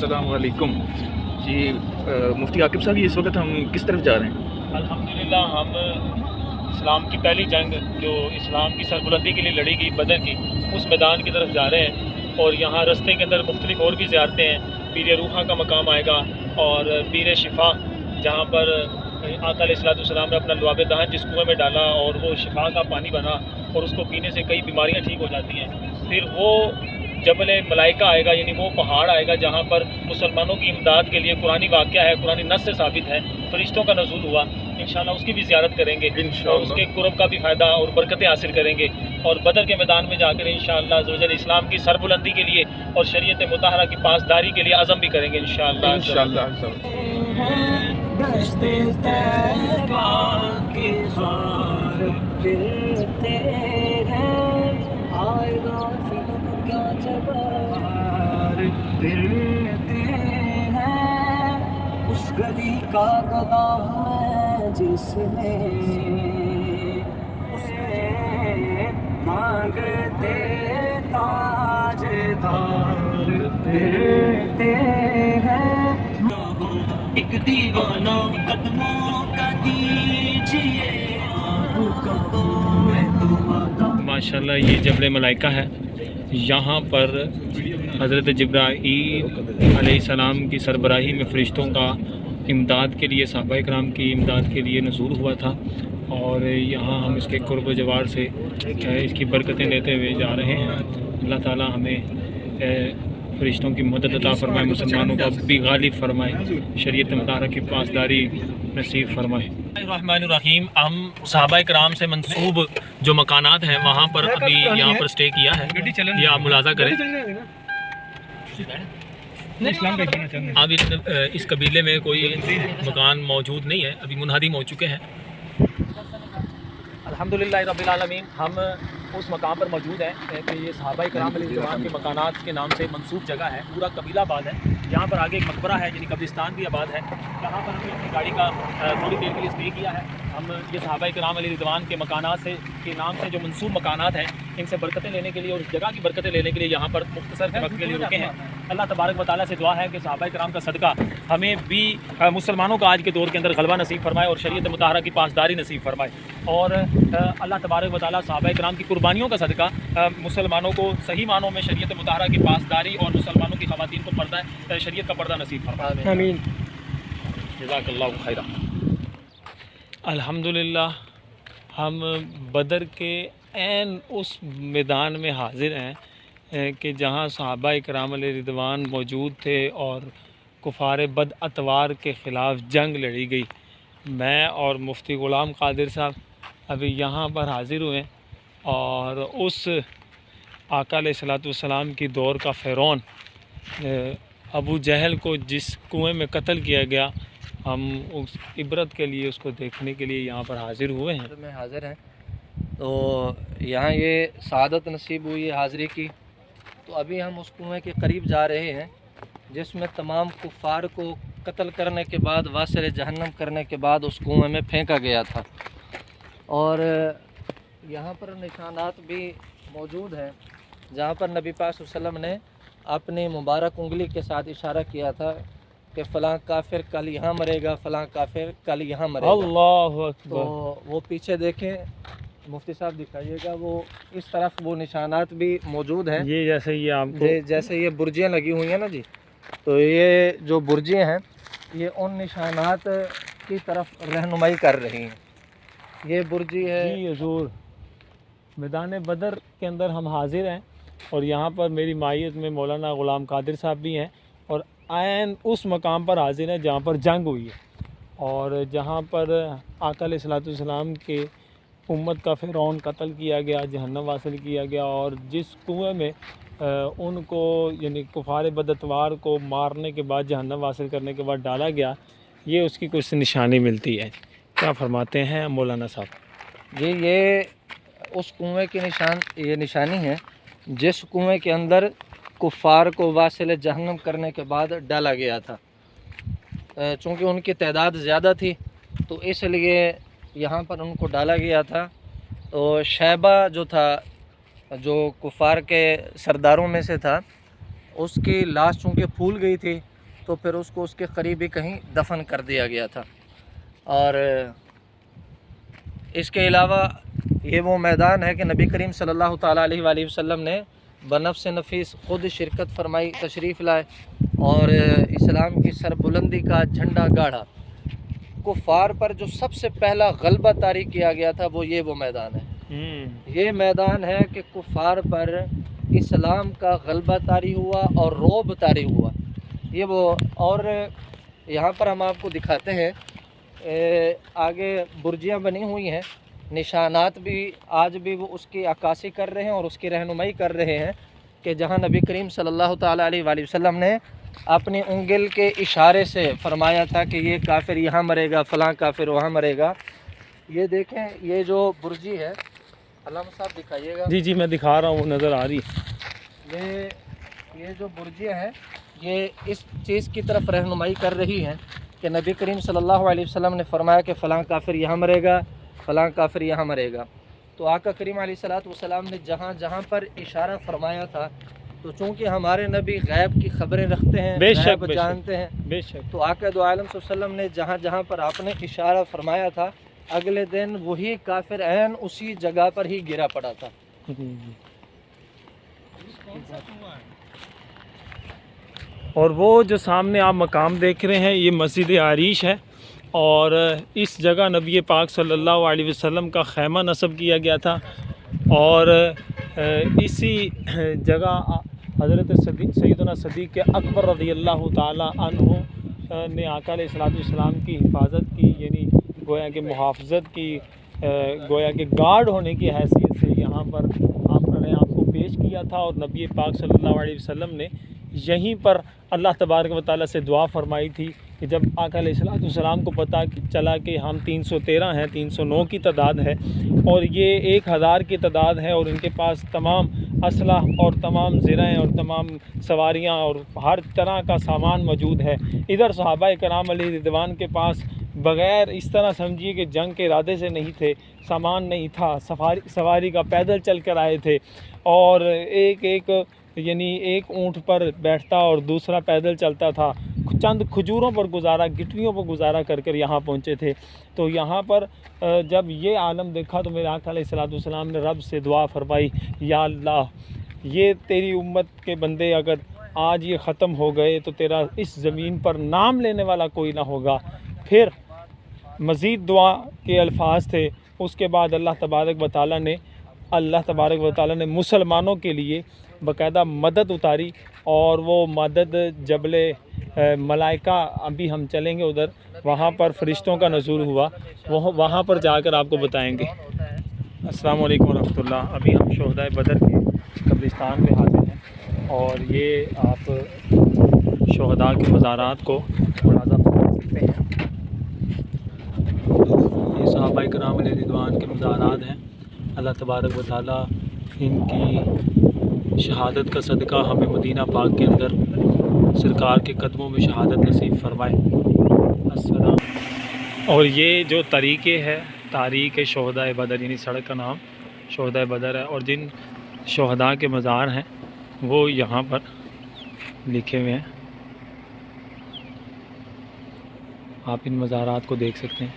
अस्सलाम वालेकुम जी। मुफ्ती आकिब साहब, ये इस वक्त हम किस तरफ जा रहे हैं? अल्हम्दुलिल्लाह हम इस्लाम की पहली जंग जो इस्लाम की सरबुलंदी के लिए लड़ी गई बदर की, उस मैदान की तरफ जा रहे हैं। और यहाँ रस्ते के अंदर मुख्तलिफ और भी ज़ियारतें हैं। पीर रूहा का मकाम आएगा और पीर शिफा, जहाँ पर आका अलैहिस्सलाम ने अपना लुआब दहन जिस कुएँ में डाला और वो शिफा का पानी बना और उसको पीने से कई बीमारियाँ ठीक हो जाती हैं। फिर वो जबल मलाइका आएगा, यानी वो पहाड़ आएगा जहाँ पर मुसलमानों की इमदाद के लिए कुरानी वाक़या है, कुरानी नस से साबित है, फरिश्तों का नज़ूल हुआ। इंशाअल्लाह उसकी भी ज़ियारत करेंगे और उसके कुर्ब का भी फ़ायदा और बरकतें हासिल करेंगे। और बदर के मैदान में जाकर इंशाअल्लाह अज़्ज़ व जल इस्लाम की सरबुलंदी के लिए और शरीयत मुतहरा की पासदारी के लिए अज़म भी करेंगे उस गली का गदा है जिसने उसने मांगते ताजदार फिरते हैं। एक दीवाना कदमों का दीजिए माशाल्लाह। ये जबल मलाइका है, यहाँ पर हज़रत जिब्राईल अलैहिस्सलाम की सरबराही में फ़रिश्तों का इमदाद के लिए, सहाबा इकराम की इमदाद के लिए नज़ूल हुआ था। और यहाँ हम इसके कुर्ब जवार से इसकी बरकतें लेते हुए जा रहे हैं। अल्लाह ताला हमें फ़रिश्तों की मदद अता फ़रमाए, मुसलमानों का भी गालिब फ़रमाए, शरीयत मुतहरा की पासदारी नसीब फ़रमाए। रहमानिर्रहीम। हम सहाबा इकराम से मंसूब जो मकानात हैं वहाँ पर अभी यहाँ पर स्टे किया है, ये आप मुलाज़ा करें। अब इस कबीले में कोई मकान मौजूद नहीं है, अभी मुनहदिम हो चुके हैं। अल्हम्दुलिल्लाह रब्बिल आलमीन। हम उस मकाम पर मौजूद हैं कि ये सहाबा इकराम अलैहिस्सलाम के मकानात के नाम से मंसूब जगह है, पूरा कबीला आबाद है। यहाँ पर आगे एक मकबरा है, यानी कब्रिस्तान भी आबाद है। यहाँ पर हमने अपनी गाड़ी का थोड़ी देर के लिए स्टे किया है। हम ये सहाबा इकराम अलैहिस्सलाम के मकानात से के नाम से जो मंसूब मकानात हैं, इनसे बरकतें लेने के लिए और इस जगह की बरकतें लेने के लिए यहाँ पर मुख्तसर वक्त के लिए रुके हैं। अल्लाह तबारक व तआला से दुआ है कि सहाबा इकराम का सदका हमें भी मुसलमानों का आज के दौर के अंदर गलबा नसीब फरमाए और शरीयत मुतहरा की पासदारी नसीब फरमाए। और अल्लाह तबारक व तआला सहाबा इकराम की कुर्बानियों का सदका मुसलमानों को सही मानों में शरीयत मुतहरा की पासदारी और मुसलमानों की ख़वातीन को पर्दा शरीयत का पर्दा नसीब फरमाए। आमीन। जज़ाकल्लाहु खैरा। अल्हम्दुलिल्लाह हम बदर के ऐन उस मैदान में हाज़िर हैं कि जहाँ सहाबा इकराम रिदवान मौजूद थे और कुफ़ार बद अतवार के ख़िलाफ़ जंग लड़ी गई। मैं और मुफ्ती ग़ुलाम क़ादिर साहब अभी यहाँ पर हाज़िर हुए और उस आका अलैहिस्सलाम की दौर का फ़िरौन अबू जहल को जिस कुएं में कत्ल किया गया, हम उस इबरत के लिए उसको देखने के लिए यहाँ पर हाज़िर हुए हैं। में हाज़िर हैं तो यहाँ ये सआदत नसीब हुई है हाज़िरी की। तो अभी हम उस कुएं के करीब जा रहे हैं जिसमें तमाम कुफ़ार को कत्ल करने के बाद, वासिल जहन्नम करने के बाद उस कुएं में फेंका गया था। और यहाँ पर निशानात भी मौजूद हैं जहाँ पर नबी पाक सल्लल्लाहु अलैहि वसल्लम ने अपनी मुबारक उंगली के साथ इशारा किया था कि फ़लाँ काफिर कल यहाँ मरेगा, फ़लाँ काफिर कल यहाँ मरेगा। अल्लाहु अकबर। तो वो पीछे देखें, मुफ्ती साहब दिखाइएगा, वो इस तरफ वो निशानात भी मौजूद हैं। ये जैसे ये बुर्जियाँ लगी हुई हैं ना जी, तो ये जो बुर्जियाँ हैं ये उन निशानात की तरफ रहनुमाई कर रही हैं। ये बुर्जी है जी हज़ूर। मैदान बदर के अंदर हम हाज़िर हैं और यहाँ पर मेरी मायत में मौलाना ग़ुलाम क़ादिर साहब भी हैं और ऐन उस मकाम पर हाज़िर हैं जहाँ पर जंग हुई है और जहाँ पर आका अलैहिस्सलाम के उम्मत का फ़िरौन कत्ल किया गया, जहन्नम वासिल किया गया और जिस कुएं में उनको यानी कुफ़ार बदतवार को मारने के बाद, जहन्नम वासिल करने के बाद डाला गया, ये उसकी कुछ निशानी मिलती है। क्या फरमाते हैं मौलाना साहब? ये उस कुएं की निशानी है जिस कुएं के अंदर कुफ़ार को वासिल जहन्नम करने के बाद डाला गया था। चूँकि उनकी तादाद ज़्यादा थी तो इसलिए यहाँ पर उनको डाला गया था। तो शैबा जो था, जो कुफ़ार के सरदारों में से था, उसकी लाश चूँकि फूल गई थी तो फिर उसको उसके करीब ही कहीं दफन कर दिया गया था। और इसके अलावा ये वो मैदान है कि नबी करीम सल्लल्लाहु ताला अलैहि वसल्लम ने बनफ्स नफीस ख़ुद शिरकत फरमाई, तशरीफ़ लाए और इस्लाम की सरबुलंदी का झंडा गाड़ा। कुफ़ार पर जो सबसे पहला गलबा तारी किया गया था वो मैदान है। ये मैदान है कि कुफ़ार पर इस्लाम का गलबा तारी हुआ और रोब तारी हुआ। ये वो, और यहाँ पर हम आपको दिखाते हैं, आगे बुर्जियाँ बनी हुई हैं, निशानात भी आज भी वो उसकी अक्कासी कर रहे हैं और उसकी रहनुमाई कर रहे हैं कि जहाँ नबी करीम सल्लल्लाहु ताला अलैहि वसल्लम ने अपनी उंगल के इशारे से फरमाया था कि ये काफिर यहाँ मरेगा, फ़लाँ काफिर वहाँ मरेगा। ये देखें, ये जो बुर्जी है, अल्लामा साहब दिखाइएगा। जी जी मैं दिखा रहा हूँ, नज़र आ रही। ये जो बुर्जियाँ हैं ये इस चीज़ की तरफ रहनुमाई कर रही हैं कि नबी करीम सल्लल्लाहु अलैहि वसल्लम ने फरमाया कि फ़लाँ काफिर यहाँ मरेगा, फ़लाँ काफिर यहाँ मरेगा। तो आका करीम अलैहिस्सलातु वस्सलाम ने जहाँ जहाँ पर इशारा फरमाया था, तो चूँकि हमारे नबी गैब की खबरें रखते हैं, गैब जानते हैं, बेशक, तो आका दो आलम सल्लल्लाहु अलैहि वसल्लम ने जहाँ जहाँ पर आपने इशारा फरमाया था, अगले दिन वही काफिर ऐन उसी जगह पर ही गिरा पड़ा था। और वो जो सामने आप मकाम देख रहे हैं, ये मस्जिद आरीश है और इस जगह नबी पाक सल्लल्लाहु अलैहि वसल्लम का खैमा नस्ब किया गया था। और इसी जगह हज़रत सैयदना सिद्दीक़ अकबर रज़ियल्लाहु ताला अन्हु ने आका अलैहिस्सलातु वस्सलाम की हिफाजत की, यानी गोया के मुहाफ़ज़त की, गोया के गार्ड होने की हैसियत से यहाँ पर आपने आपको पेश किया था। और नबी पाक सल्लल्लाहु अलैहि वसल्लम ने यहीं पर अल्लाह तबारक व तआला से दुआ फरमाई थी कि जब आका अलैहिस्सलातु वस्सलाम को पता चला कि हम 313 हैं, 309 की तादाद है और ये 1000 की तादाद है और इनके पास तमाम असलह और तमाम ज़राएँ और तमाम सवारियाँ और हर तरह का सामान मौजूद है, इधर सहाबाए कराम अलैहि रिदवान के पास बग़ैर इस तरह समझिए कि जंग के इरादे से नहीं थे, सामान नहीं था, सवारी का पैदल चल कर आए थे और यानी एक ऊँट पर बैठता और दूसरा पैदल चलता था, चंद खजूरों पर गुजारा, गिटवियों पर गुजारा कर कर यहाँ पहुँचे थे। तो यहाँ पर जब ये आलम देखा तो मेरे आका अलैहिस्सलातु वस्सलाम ने रब से दुआ फरमाई, या अल्लाह, ये तेरी उम्मत के बंदे अगर आज ये ख़त्म हो गए तो तेरा इस ज़मीन पर नाम लेने वाला कोई ना होगा। फिर मज़ीद दुआ के अल्फाज थे। उसके बाद अल्लाह तबारक व तआला ने मुसलमानों के लिए बाकायदा मदद उतारी और वो मदद जबले मलाइका, अभी हम चलेंगे उधर, वहाँ पर फ़रिश्तों का नज़ूल हुआ, वहाँ पर जाकर आपको बताएंगे। अस्सलाम वालेकुम रहमतुल्लाह। अभी हम शोहदाए बदर के कब्रिस्तान पे हाज़िर हैं और ये आप शोहदा के मज़ारात को मुलाज़ा फरमा सकते हैं। ये सहाबाए किराम अलैहि रिदवान के मज़ारात हैं। अल्लाह तबारक व तआला इनकी शहादत का सदका हमें मदीना पाक के अंदर सरकार के कदमों में शहादत नसीब फरमाए। अस्सलाम। और ये जो तरीक़े है, तारीख़ शोहदाए बदर, यानी सड़क का नाम शोहदाए बदर है और जिन शोहदा के मज़ार हैं वो यहाँ पर लिखे हुए हैं। आप इन मज़ारात को देख सकते हैं।